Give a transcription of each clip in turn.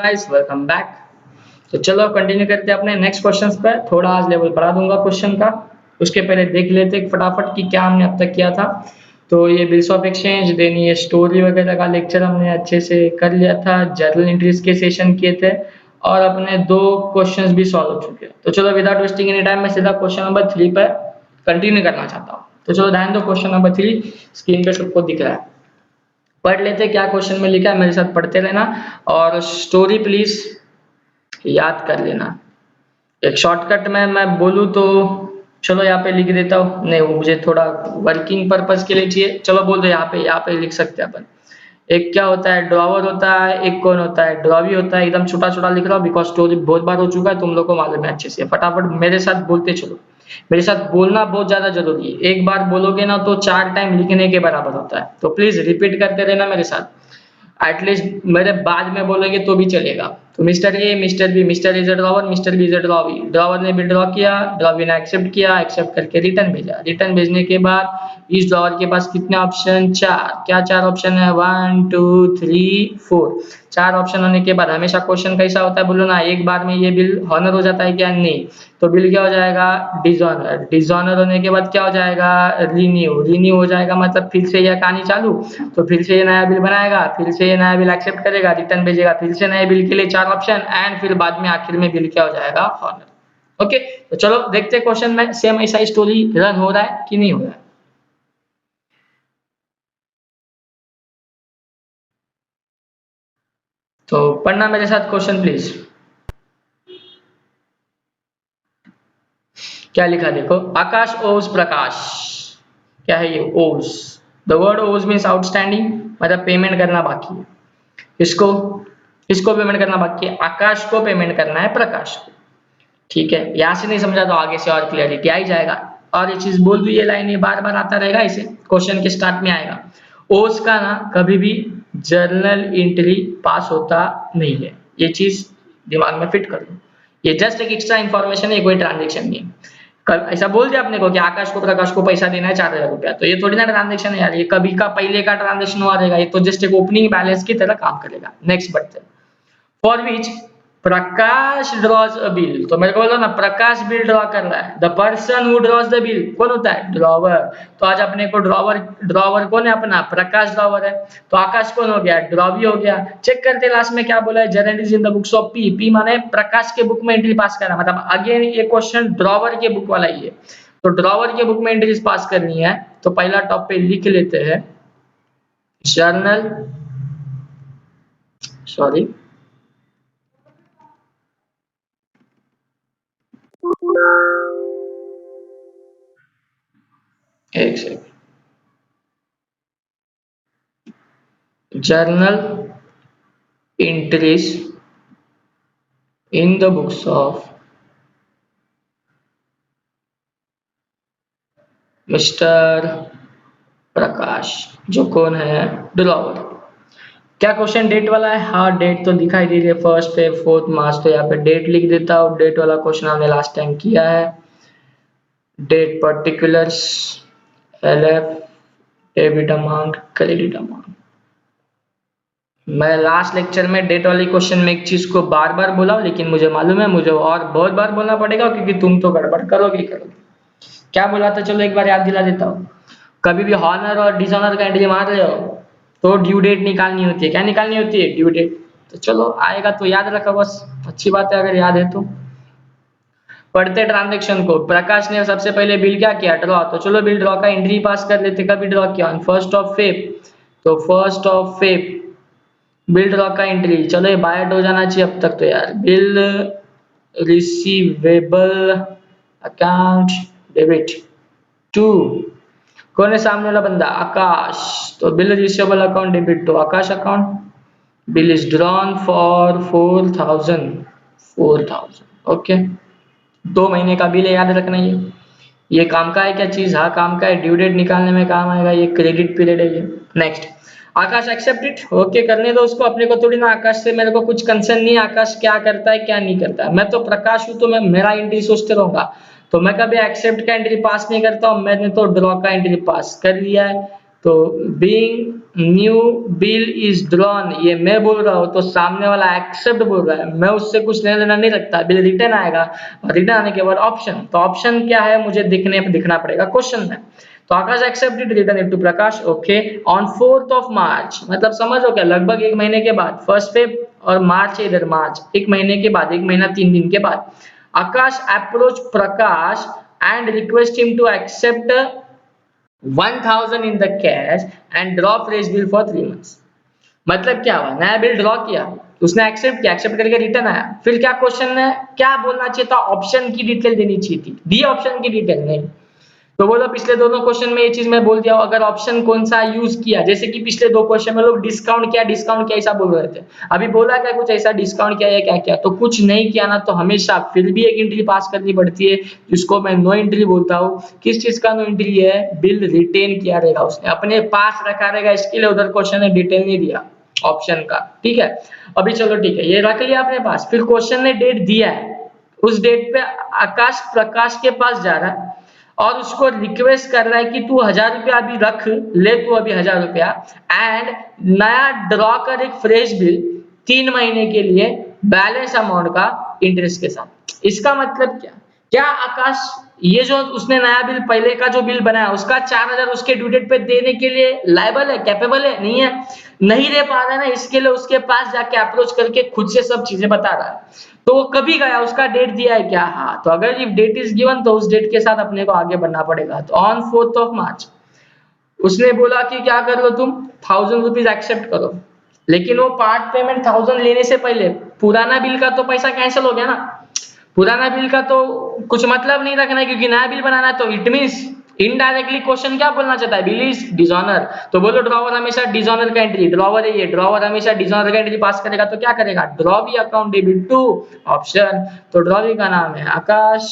Guys, welcome back. तो चलो continue करते हैं अपने नेक्स्ट क्वेश्चंस पे। थोड़ा आज लेवल बढ़ा दूंगा क्वेश्चन का। उसके पहले देख लेते हैं फटाफट कि क्या हमने अब तक किया था। तो ये बिल्स ऑफ एक्सचेंज, देन ये स्टोरी वगैरह का लेक्चर हमने अच्छे से कर लिया था। जर्नल एंट्रीज के सेशन किए थे और अपने दो क्वेश्चंस भी सॉल्व हो चुके हैं। तो चलो विदाउट वेस्टिंग एनी टाइम मैं सीधा क्वेश्चन नंबर 3 पे कंटिन्यू करना चाहता हूँ। तो चलो ध्यान दो, क्वेश्चन नंबर 3 स्क्रीन पे सबको दिख रहा है। पढ़ लेते क्या क्वेश्चन में लिखा है, मेरे साथ पढ़ते रहना और स्टोरी प्लीज याद कर लेना। एक शॉर्टकट में मैं बोलूँ तो चलो यहाँ पे लिख देता हूँ। नहीं, वो मुझे थोड़ा वर्किंग पर्पस के लिए चाहिए। चलो बोल दो, यहाँ पे लिख सकते हैं अपन। एक क्या होता है, ड्रॉवर होता है। एक कौन होता है, ड्रॉवी होता है। एकदम छोटा छोटा लिख रहा हूँ बिकॉज स्टोरी बहुत बार हो चुका है, तुम लोग को मालूम है अच्छे से। फटाफट मेरे साथ बोलते चलो। मेरे साथ बोलना बहुत ज्यादा जरूरी है। एक बार बोलोगे ना तो 4 टाइम लिखने के बराबर होता है। तो प्लीज रिपीट करते रहना मेरे साथ। एटलीस्ट मेरे बाद में बोलोगे तो भी चलेगा। तो mister A, mister B, mister is a drawer, mister B is a drawee. Drawer ने भी ड्रॉ किया, ड्रॉवी ने एक्सेप्ट किया, एक्सेप्ट करके रिटर्न भेजा। रिटर्न भेजने के बाद इस ड्रॉवर के पास कितने ऑप्शन, 4। क्या 4 ऑप्शन है, 1 2 3 4। 4 ऑप्शन होने के बाद हमेशा क्वेश्चन कैसा होता है बोलो ना, एक बार में ये बिल हॉनर हो जाता है क्या, नहीं। तो बिल क्या हो जाएगा, डिसऑनर। डिसऑनर होने के बाद क्या हो जाएगा, रिन्यू। रिन्यू हो जाएगा मतलब फिर से यह कहानी चालू। तो फिर से ये नया बिल बनाएगा, फिर से ये नया बिल एक्सेप्ट करेगा, रिटर्न भेजेगा, फिर से नए बिल के लिए 4 ऑप्शन एंड फिर बाद में आखिर में बिल क्या हो जाएगा, हॉनर। ओके, तो चलो देखते हैं क्वेश्चन में सेम ऐसा स्टोरी रन हो रहा है कि नहीं हो रहा है। तो पढ़ना मेरे साथ क्वेश्चन प्लीज। क्या लिखा देखो, आकाश ओस प्रकाश। क्या है ये, ओस। द वर्ड ओस मीन्स आउटस्टैंडिंग, मतलब पेमेंट करना बाकी है। इसको इसको पेमेंट करना बाकी है, आकाश को पेमेंट करना है प्रकाश को। ठीक है, यहां से नहीं समझा तो आगे से और क्लियरिटी आ ही जाएगा। और ये चीज बोल दूं, ये लाइन ये बार बार आता रहेगा, इसे क्वेश्चन के स्टार्ट में आएगा। ओस का ना कभी भी जर्नल एंट्री पास होता नहीं है, ये चीज दिमाग में फिट कर लो। ये जस्ट एक एक्स्ट्रा इंफॉर्मेशन है, कोई ट्रांजेक्शन नहीं है। ऐसा बोल दिया आपने को कि आकाश को प्रकाश को पैसा देना है 4,000 रुपया, तो ये थोड़ी ना ट्रांजेक्शन है यार, ये कभी का पहले का ट्रांजेक्शन हुआ रहेगा। ये तो जस्ट एक ओपनिंग बैलेंस की तरह काम करेगा। नेक्स्ट बढ़ते हैं। For which Prakash draws a bill. तो मेरे को बोलो ना, प्रकाश बिल ड्रॉ कर रहा है। The person who draws the bill कौन होता है, ड्रॉवर। तो आज अपने को ड्रॉवर, ड्रॉवर कौन है अपना, प्रकाश ड्रॉवर है। तो आकाश कौन हो गया, ड्रॉवी हो गया। चेक करते लास्ट में क्या बोला है, journal in the books of P. P माने प्रकाश के बुक में एंट्री पास करना, मतलब अगेन ये क्वेश्चन ड्रॉवर के बुक वाला ही है। तो ड्रॉवर के बुक में एंट्रीज पास करनी है। तो पहला टॉप पे लिख लेते हैं, जर्नल, सॉरी, एक second, journal entries in the books of mister Prakash, जो कौन है, ड्रॉवर। क्या क्वेश्चन डेट वाला है, हाँ डेट तो दिखाई दे रही है, 1 से 4 मार्च। तो यहाँ पे डेट लिख देता हूँ। डेट वाला क्वेश्चन हमने लास्ट टाइम किया है। Date particulars, LF, debit amount, credit amount. मैं लास्ट लेक्चर में डेट वाले क्वेश्चन में एक चीज को बार बार बोला, लेकिन मुझे मालूम है मुझे और बहुत बार बोलना पड़ेगा क्योंकि तुम तो गड़बड़ करोगे करोगे। क्या बोला था, चलो एक बार याद दिला देता हूँ। कभी भी हॉनर और डिसऑनर का एंट्री मार रहे हो तो ड्यू डेट निकालनी होती है। क्या निकालनी होती है, ड्यू डेट। तो चलो आएगा तो याद रखो बस, अच्छी बात है अगर याद है तो। पढ़ते ट्रांजेक्शन को। प्रकाश ने सबसे पहले बिल क्या किया, ड्रॉ। तो चलो बिल ड्रॉ का एंट्री पास कर लेते। कभी ड्रॉ किया, ऑन 1 फेब। तो 1 फेब बिल ड्रॉ का एंट्री। चलो ये बायट हो जाना चाहिए अब तक तो यार। Bill receivable account debit to, कौन है सामने वाला बंदा, आकाश। तो bill receivable account debit to Akash account. Bill is drawn for 4,000। Okay, 2 महीने का बिल है, याद रखना। ये काम का है क्या चीज, हाँ काम का है, ड्यू डेट निकालने में काम आएगा। ये क्रेडिट पीरियड है ये। नेक्स्ट, आकाश एक्सेप्टेड। ओके, करने दो उसको, अपने को थोड़ी ना आकाश से मेरे को कुछ कंसर्न नहीं है, आकाश क्या करता है क्या नहीं करता है। मैं तो प्रकाश हूं तो मैं मेरा एंट्री सोचते रहूंगा। तो मैं कभी एक्सेप्ट का एंट्री पास नहीं करता हूं, मैंने तो ड्रॉ का एंट्री पास कर लिया है। तो being new bill is drawn, ये मैं बोल रहा हूँ तो सामने वाला एक्सेप्ट बोल रहा है, मैं उससे कुछ लेना देना नहीं रखता। बिल रिटर्न आएगा और रिटर्न आने के बाद ऑप्शन, तो ऑप्शन क्या है मुझे दिखना पड़ेगा क्वेश्चन में। तो Akash accepted, return it to Prakash, okay. On 4th of March, मतलब समझो क्या, लगभग एक महीने के बाद, 1 Feb और मार्च है इधर, मार्च एक महीने के बाद, एक महीना 3 दिन के बाद, Akash approach Prakash and request him to accept 1000 in the cash and draw fresh bill for 3 months। मतलब क्या हुआ, नया बिल ड्रॉ किया, उसने एक्सेप्ट किया, एक्सेप्ट करके रिटर्न आया, फिर क्या क्वेश्चन में क्या बोलना चाहिए था, ऑप्शन की डिटेल देनी चाहिए थी, दी ऑप्शन की डिटेल नहीं। तो बोलो पिछले दोनों क्वेश्चन में ये चीज मैं बोल दिया हूं, अगर ऑप्शन कौन सा यूज किया, जैसे कि पिछले दो क्वेश्चन में लोग डिस्काउंट क्या ऐसा बोल रहे थे, अभी बोला क्या कुछ ऐसा डिस्काउंट किया या क्या क्या, तो कुछ नहीं किया ना तो हमेशा फिर भी एक एंट्री पास करनी पड़ती है, जिसको मैं नो एंट्री बोलता हूँ। किस चीज का नो एंट्री है, बिल रिटेन किया रहेगा, उसने अपने पास रखा रहेगा, इसके लिए उधर क्वेश्चन ने डिटेल नहीं दिया ऑप्शन का, ठीक है। अभी चलो ठीक है, ये रख लिया अपने पास, फिर क्वेश्चन ने डेट दिया है, उस डेट पे आकाश प्रकाश के पास जा रहा है और उसको रिक्वेस्ट कर रहा है कि तू 1000 रुपया अभी रख ले, तू अभी 1000 रुपया एंड नया ड्रॉ कर एक फ्रेश बिल 3 महीने के लिए बैलेंस अमाउंट का इंटरेस्ट के साथ। इसका मतलब क्या, क्या आकाश ये जो उसने नया बिल पहले का जो बिल बनाया उसका 4000 उसके ड्यू डेट पे देने के लिए लायबल है, कैपेबल है, नहीं है, नहीं दे पा रहा है ना, इसके लिए उसके पास जाके अप्रोच करके खुद से सब चीजें बता रहा है। तो वो कभी गया, उसका डेट दिया है क्या, हाँ, तो अगर इफ डेट इज गिवन तो उस डेट के साथ अपने को आगे बढ़ना पड़ेगा। तो ऑन 4th of March उसने बोला कि क्या कर लो तुम 1000 रुपीज एक्सेप्ट करो, लेकिन वो पार्ट पेमेंट 1000 लेने से पहले पुराना बिल का तो पैसा कैंसिल हो गया ना, पुराना बिल का तो कुछ मतलब नहीं रखना है क्योंकि नया बिल बनाना है, तो इट मींस इनडायरेक्टली क्वेश्चन क्या बोलना चाहता है, बिल इज डिसऑनर, तो बोलो ड्रॉवर हमेशा डिसऑनर का एंट्री, ड्रॉवर है ये, ड्रॉवर हमेशा डिसऑनर का एंट्री पास करेगा, तो क्या करेगा, draw B account debit to option, तो ड्रॉ बी का नाम है आकाश,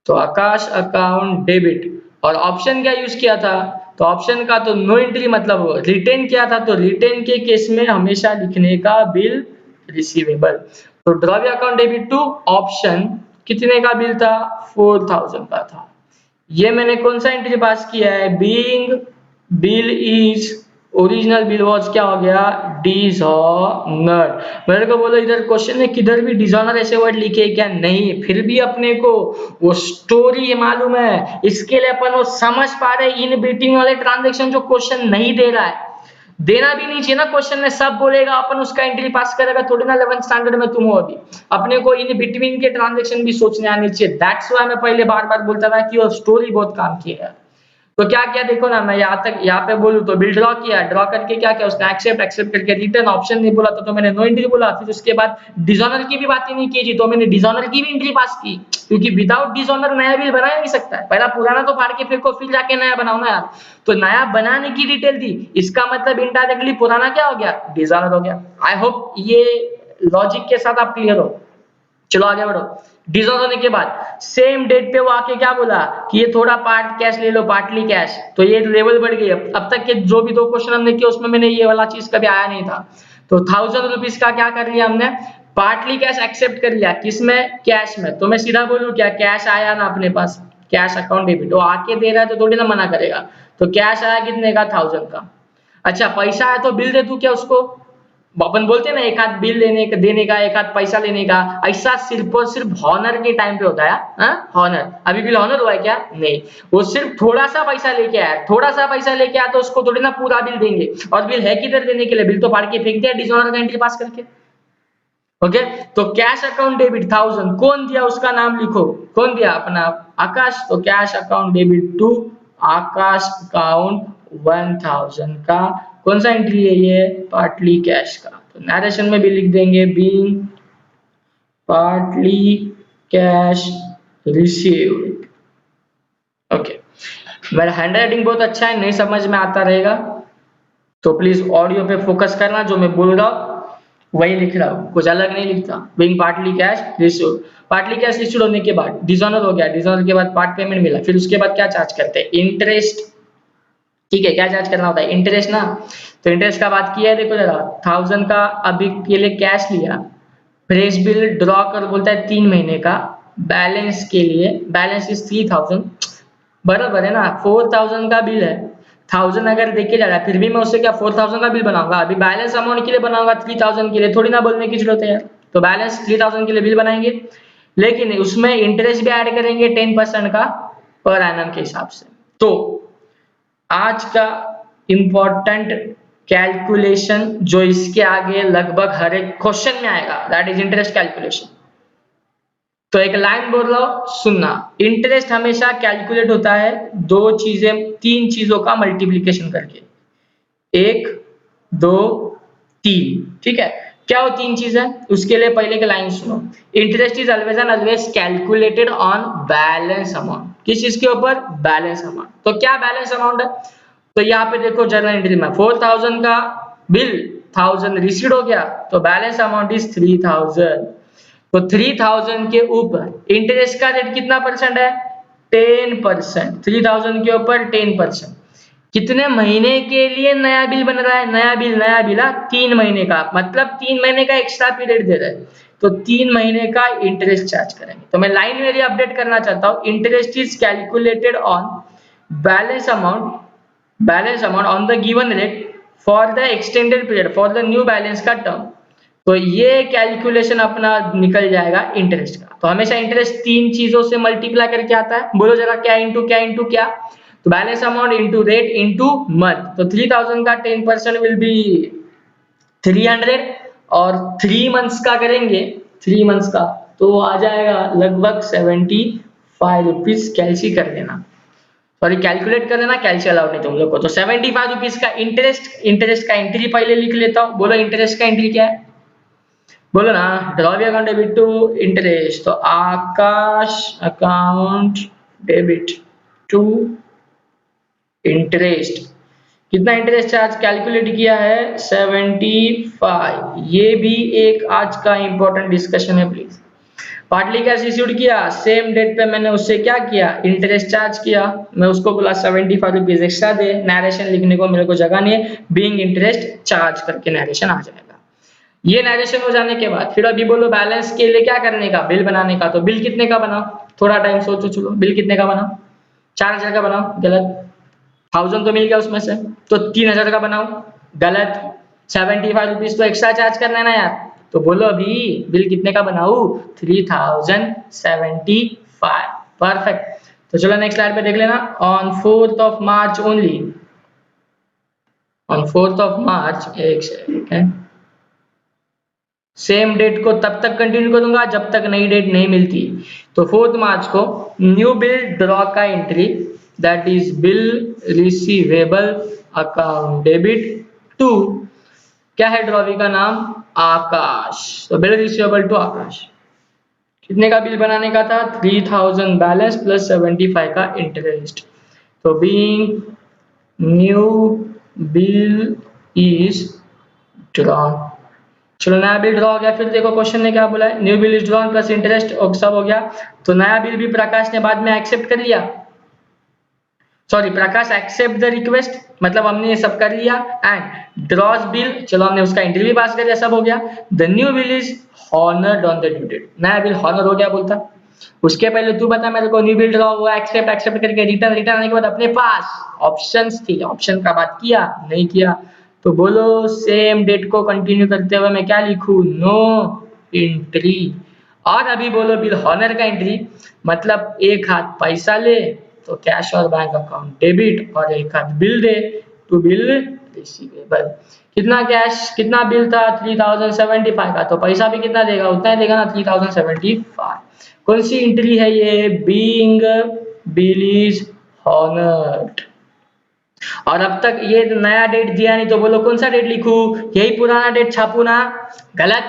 तो आकाश अकाउंट डेबिट, और ऑप्शन क्या यूज किया था, तो ऑप्शन का तो नो एंट्री मतलब रिटेन किया था, तो रिटेन के केस में हमेशा लिखने का बिल रिसीवेबल, तो draw B account debit to option, कितने का बिल था, 4000 का था। ये मैंने कौन सा एंट्री पास किया है, being bill is original bill was क्या हो गया, डिसऑनर। मेरे को बोलो इधर क्वेश्चन में किधर भी डिसऑनर ऐसे वर्ड लिखे क्या, नहीं, फिर भी अपने को वो स्टोरी मालूम है, इसके लिए अपन वो समझ पा रहे इन बिटवीन वाले ट्रांजैक्शन जो क्वेश्चन नहीं दे रहा है, देना भी नहीं चाहिए ना, क्वेश्चन में सब बोलेगा अपन उसका एंट्री पास करेगा थोड़ी ना, 11th स्टैंडर्ड में तुम हो अभी, अपने को इन बिटवीन के ट्रांजैक्शन भी सोचने आने चाहिए, दैट्स व्हाई मैं पहले बार बार बोलता था कि वो स्टोरी बहुत काम की है। तो क्या क्या देखो ना, मैं यहाँ पे बोलूं तो बिल ड्रॉ किया, ड्रॉ करके क्या क्या उसने एक्सेप्ट करके रिटर्न, ऑप्शन नहीं बोला तो मैंने नो एंट्री बोला, फिर उसके बाद डिसऑनर की भी बात ही नहीं की थी, तो मैंने डिसऑनर की भी एंट्री पास की, क्योंकि विदाउट डिसऑनर नया बिल बनाया नहीं सकता है, पहला पुराना तो फाड़ के फेंको फिर जाके नया बनाओ ना यार, तो नया बनाने की डिटेल दी, इसका मतलब इनडायरेक्टली पुराना क्या हो गया, डिसऑनर हो गया। आई होप ये लॉजिक के साथ आप क्लियर हो। चलो आगे बढ़ो, डिसऑनर होने के बाद सेम डेट पे वो आके क्या बोला कि ये थोड़ा पार्ट कैश ले लो, पार्टली कैश, तो ये लेवल बढ़ गई। अब तक के जो भी दो क्वेश्चन हमने किए उसमें मैंने ये वाला चीज कभी आया नहीं था, तो 1000 रुपीज का क्या कर लिया हमने, पार्टली कैश एक्सेप्ट कर लिया, किसमें, कैश में, तो मैं सीधा बोलूं क्या, कैश आया ना अपने पास, कैश अकाउंट डेबिट, वो आके दे रहा है तो थोड़ी ना मना करेगा, तो कैश आया कितने का, 1000 का। अच्छा पैसा आया तो बिल दे दूं क्या उसको, अपन बोलते हैं ना एक हाथ बिल देने का एक हाथ पैसा लेने का, ऐसा सिर्फ और सिर्फ हॉनर के टाइम पे होता है, हॉनर, अभी बिल हॉनर हुआ है क्या, नहीं, वो सिर्फ थोड़ा सा पैसा लेके आया, थोड़ा सा पैसा लेके आया तो उसको थोड़ी ना पूरा बिल देंगे, और बिल है किधर देने के लिए, बिल तो फाड़ के फेंक दिया डिसऑनर का एंट्री पास करके, ओके। तो कैश अकाउंट डेबिट 1000 कौन दिया, उसका नाम लिखो, कौन दिया, अपना आकाश, तो cash account debit to Akash account 1000 का कौन सा एंट्री है ये, पार्टली कैश का, तो नरेशन में भी लिख देंगे being partly cash received, okay. मेरा हैंड राइटिंग बहुत अच्छा है, नहीं समझ में आता रहेगा तो प्लीज ऑडियो पे फोकस करना, जो मैं बोल रहा हूँ वही लिख रहा हूँ, कुछ अलग नहीं लिखता। Being partly cash received, partly cash received होने के बाद डिसऑनर हो गया, डिसऑनर के बाद पार्ट पेमेंट मिला, फिर उसके बाद क्या चार्ज करते हैं, इंटरेस्ट, ठीक है, क्या चार्ज करना होता है, इंटरेस्ट ना, तो इंटरेस्ट का बात किया है, देखो जरा 1000 का अभी के लिए कैश लिया, फ्रेश बिल ड्रॉ कर बोलता है 3 महीने का, बैलेंस के लिए बैलेंस इज 3000, बराबर है ना, 4000 का बिल है, 1000 अगर देखे जा रहा है, फिर भी मैं उससे क्या 4000 का बिल बनाऊंगा? अभी बैलेंस अमाउंट के लिए बनाऊंगा 3000 के लिए, थोड़ी ना बोलने की जरूरत है यार। तो बैलेंस 3000 के लिए बिल बनाएंगे, लेकिन उसमें इंटरेस्ट भी ऐड करेंगे 10% का पर एनम के हिसाब से। तो आज का इंपॉर्टेंट कैलकुलेशन जो इसके आगे लगभग हर एक क्वेश्चन में आएगा, दैट इज इंटरेस्ट कैलकुलेशन। तो एक लाइन बोल रहा हूं, सुनना। इंटरेस्ट हमेशा कैलकुलेट होता है तीन चीजों का मल्टीप्लीकेशन करके, 1 2 3, ठीक है। क्या वो तीन चीज है, उसके लिए पहले की लाइन सुनो। Interest is always and always calculated on balance amount. किस चीज के ऊपर? Balance amount. तो क्या बैलेंस अमाउंट है? तो यहाँ पे देखो जर्नल एंट्री में 4000 का बिल 1000 रिसीव हो गया, तो बैलेंस अमाउंट इज 3000। तो 3000 के ऊपर इंटरेस्ट का रेट कितना परसेंट है? 10%। 3000 के ऊपर 10%। कितने महीने के लिए नया बिल बन रहा है? नया बिल 3 महीने का, मतलब 3 महीने का एक्स्ट्रा पीरियड दे रहे हैं, तो 3 महीने का इंटरेस्ट चार्ज करेंगे। तो मैं लाइन मेरी अपडेट करना चाहता हूँ, interest is calculated on balance amount on the given rate for the extended period for the new balance का टर्म। तो ये कैलकुलेशन अपना निकल जाएगा इंटरेस्ट का। तो हमेशा इंटरेस्ट तीन चीजों से मल्टीप्लाई करके आता है, बोलो जरा क्या इंटू क्या? तो balance amount into rate into month. तो 3000 का 10% विल बी 300, और 3 मंथ्स का करेंगे, 3 मंथ्स का तो आ जाएगा लगभग 75 रुपीज। कैलसी कर देना, सॉरी कैलकुलेट कर देना, कैलसी अलाउड नहीं तुम लोग को। तो 75 रुपीज का इंटरेस्ट का एंट्री पहले लिख लेता हूँ। बोलो इंटरेस्ट का एंट्री क्या है? बोलो ना, draw account debit to interest. तो Akash account debit to interest. कितना इंटरेस्ट चार्ज कैलकुलेट किया है? 75। ये भी एक आज का इंपॉर्टेंट डिस्कशन है प्लीज। पार्टली कैश इश्यूड किया, सेम डेट पे मैंने उससे क्या किया? इंटरेस्ट चार्ज किया। मैं उसको बोला 75 रुपीज एक्स्ट्रा दे, नरेशन लिखने को मेरे को जगह नहीं है, बीइंग इंटरेस्ट चार्ज करके नरेशन आ जाएगा। ये नरेशन हो जाने के बाद फिर अभी बोलो बैलेंस के लिए क्या करने का? बिल बनाने का। तो बिल कितने का बनाओ? थोड़ा टाइम सोचो, चलो बिल कितने का बनाओ? 4000 का बनाओ। गलत, 1000 तो मिल गया उसमें से, तो 3000 का बनाओ। गलत, 75 रुपीज तो एक्स्ट्रा चार्ज करना है ना यार। तो बोलो अभी बिल कितने का बनाऊ? 3075। परफेक्ट। तो चलो नेक्स्ट स्लाइड पे देख लेना। On 4th of March only, on 4th of March, एक सेकंड, सेम डेट को तब तक कंटिन्यू करूंगा जब तक नई डेट नहीं मिलती। तो 4th मार्च को न्यू बिल ड्रॉ का एंट्री, that is bill receivable account debit to, क्या है ड्रॉवी का नाम? आकाश। तो बिल रिसीवेबल टू आकाश। कितने का बिल बनाने का था? 3000 बैलेंस प्लस 75 का इंटरेस्ट। तो being new bill is drawn. चलो नया बिल ड्रॉ हो गया। फिर देखो क्वेश्चन ने क्या बोला है, new bill is drawn plus interest, और सब हो गया। तो नया बिल भी प्रकाश ने बाद में एक्सेप्ट कर लिया, sorry Prakash accept the request, मतलब हमने ये सब कर लिया। एंड ड्रॉज बिल, चलो हमने उसका इंटरव्यू पास कर दिया, सब हो गया। The new bill is honoured on the due date. नया बिल हॉनर हो गया बोलता। उसके पहले तू बता मेरे को, न्यू बिल ड्रॉ हुआ, एक्सेप्ट करके रिटर्न आने के बाद अपने पास ऑप्शंस थी, ऑप्शन का बात किया नहीं किया? तो बोलो सेम डेट को कंटिन्यू करते हुए मैं क्या लिखूं? No entry. और अभी बोलो बिल हॉनर का एंट्री, मतलब एक हाथ पैसा ले तो कैश और बैंक अकाउंट डेबिट, और एक हाथ बिल दे टू बिल रिसीवेबल। कितना कैश, कितना बिल था? 3075 का, तो पैसा भी कितना देगा? उतना ही देगा ना, 3075। कौन सी एंट्री है ये? Being bill is honoured. और अब तक ये नया डेट दिया नहीं, तो बोलो कौन सा डेट लिखूं? यही पुराना डेट छापू ना? गलत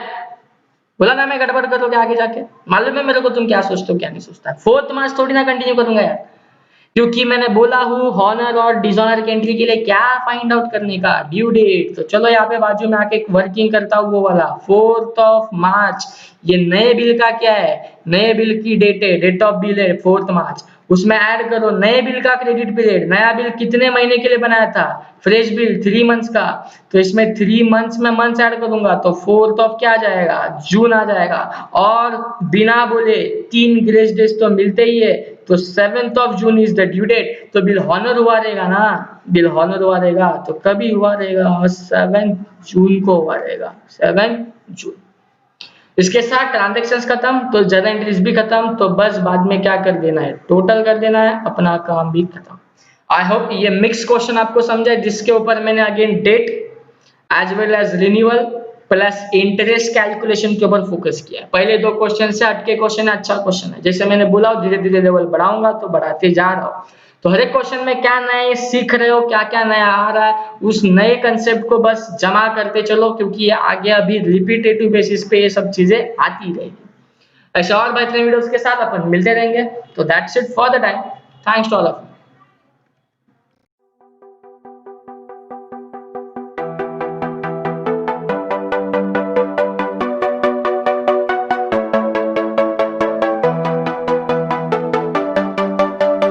बोला ना, मैं गड़बड़ करोगे आगे जाके। मालूम है मेरे को तुम क्या सोचते हो क्या नहीं सोचता। 4th मार्च थोड़ी ना कंटिन्यू करूंगा यार, क्योंकि मैंने बोला हूँ हॉनर और डिसऑनर की एंट्री के लिए क्या फाइंड आउट करने का? Due date. तो चलो यहाँ पे बाजू में आके वर्किंग करता हूँ वो वाला 4th of March। ये नए बिल का क्या है? नए बिल की डेट है, डेट ऑफ बिल है 4th मार्च। उसमें ऐड करो नए बिल का क्रेडिट पीरियड। नया बिल कितने महीने के लिए बनाया था? फ्रेश बिल 3 मंथ्स का, तो इसमें 3 मंथ्स में मंथ्स ऐड करूंगा, तो 4th of क्या आ जाएगा? जून आ जाएगा। और बिना बोले 3 ग्रेस डेज तो मिलते ही है, तो 7th of June is the due date, तो बिल हॉनर हुआ रहेगा ना, बिल हॉनर हुआ रहेगा तो कभी हुआ रहेगा 7 जून को हुआ रहेगा, 7 जून। इसके साथ ट्रांजैक्शंस खत्म, तो जर्नल एंट्रीज भी खत्म, तो बस बाद में क्या कर देना है, टोटल कर देना है, अपना काम भी खत्म। आई होप ये मिक्स क्वेश्चन आपको समझा है, जिसके ऊपर मैंने again date as well as renewal plus interest calculation के ऊपर फोकस किया। पहले दो क्वेश्चन से हटके क्वेश्चन है, अच्छा क्वेश्चन है, जैसे मैंने बोला धीरे धीरे लेवल बढ़ाऊंगा तो बढ़ाते जा रहा हूँ। तो हर एक क्वेश्चन में क्या नए सीख रहे हो, क्या क्या नया आ रहा है, उस नए कंसेप्ट को बस जमा करते चलो, क्योंकि ये आगे अभी रिपीटेटिव बेसिस पे ये सब चीजें आती रहेगी। ऐसे और बेहतरीन वीडियोस के साथ अपन मिलते रहेंगे। तो that's it for the time, thanks to all of you.